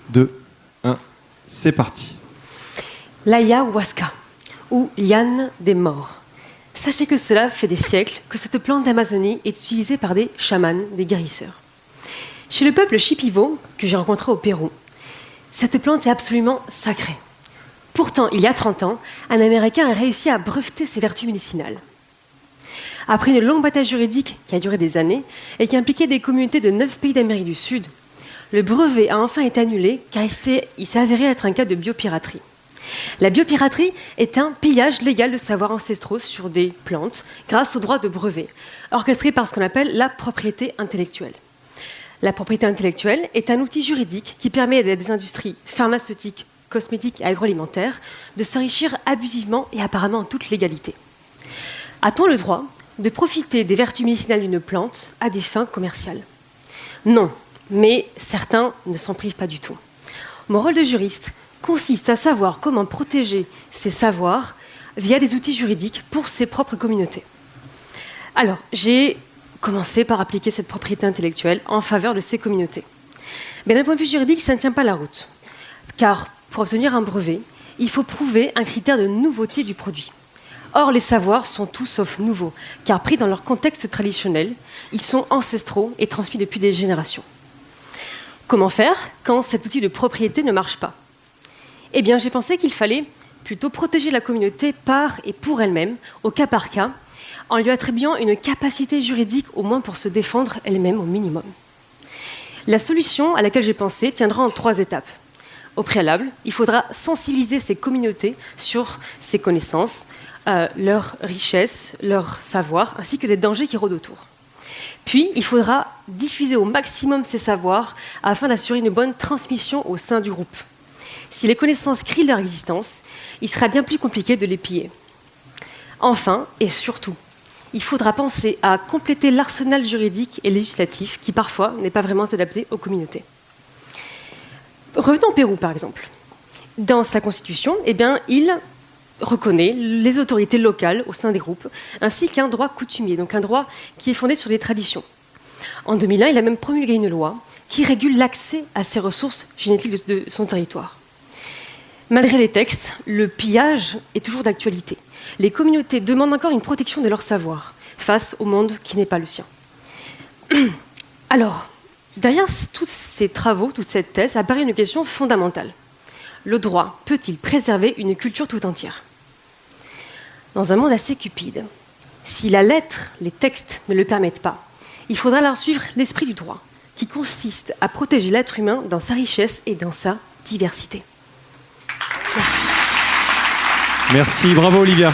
2, 1, c'est parti. L'ayahuasca, ou liane des morts. Sachez que cela fait des siècles que cette plante d'Amazonie est utilisée par des chamans, des guérisseurs. Chez le peuple Shipibo, que j'ai rencontré au Pérou, cette plante est absolument sacrée. Pourtant, il y a 30 ans, un Américain a réussi à breveter ses vertus médicinales. Après une longue bataille juridique qui a duré des années et qui impliquait des communautés de 9 pays d'Amérique du Sud, le brevet a enfin été annulé car il s'est avéré être un cas de biopiraterie. La biopiraterie est un pillage légal de savoirs ancestraux sur des plantes grâce au droit de brevet, orchestré par ce qu'on appelle la propriété intellectuelle. La propriété intellectuelle est un outil juridique qui permet à des industries pharmaceutiques, cosmétiques et agroalimentaires de s'enrichir abusivement et apparemment en toute légalité. A-t-on le droit de profiter des vertus médicinales d'une plante à des fins commerciales? Non, mais certains ne s'en privent pas du tout. Mon rôle de juriste consiste à savoir comment protéger ces savoirs via des outils juridiques pour ses propres communautés. Alors, j'ai commencé par appliquer cette propriété intellectuelle en faveur de ces communautés. Mais d'un point de vue juridique, ça ne tient pas la route. Car pour obtenir un brevet, il faut prouver un critère de nouveauté du produit. Or, les savoirs sont tout sauf nouveaux, car pris dans leur contexte traditionnel, ils sont ancestraux et transmis depuis des générations. Comment faire quand cet outil de propriété ne marche pas? Eh bien, j'ai pensé qu'il fallait plutôt protéger la communauté par et pour elle-même, au cas par cas, en lui attribuant une capacité juridique au moins pour se défendre elle-même au minimum. La solution à laquelle j'ai pensé tiendra en 3 étapes. Au préalable, il faudra sensibiliser ces communautés sur ces connaissances, leurs richesses, leurs savoirs, ainsi que les dangers qui rôdent autour. Puis, il faudra diffuser au maximum ces savoirs afin d'assurer une bonne transmission au sein du groupe. Si les connaissances crient leur existence, il sera bien plus compliqué de les piller. Enfin, et surtout, il faudra penser à compléter l'arsenal juridique et législatif qui, parfois, n'est pas vraiment adapté aux communautés. Revenons au Pérou, par exemple. Dans sa constitution, il reconnaît les autorités locales au sein des groupes, ainsi qu'un droit coutumier, donc un droit qui est fondé sur des traditions. En 2001, il a même promulgué une loi qui régule l'accès à ces ressources génétiques de son territoire. Malgré les textes, le pillage est toujours d'actualité. Les communautés demandent encore une protection de leur savoir face au monde qui n'est pas le sien. Alors, derrière tous ces travaux, toute cette thèse, apparaît une question fondamentale. Le droit peut-il préserver une culture tout entière? Dans un monde assez cupide, si la lettre, les textes ne le permettent pas, il faudra alors suivre l'esprit du droit, qui consiste à protéger l'être humain dans sa richesse et dans sa diversité. Merci, bravo Olivia.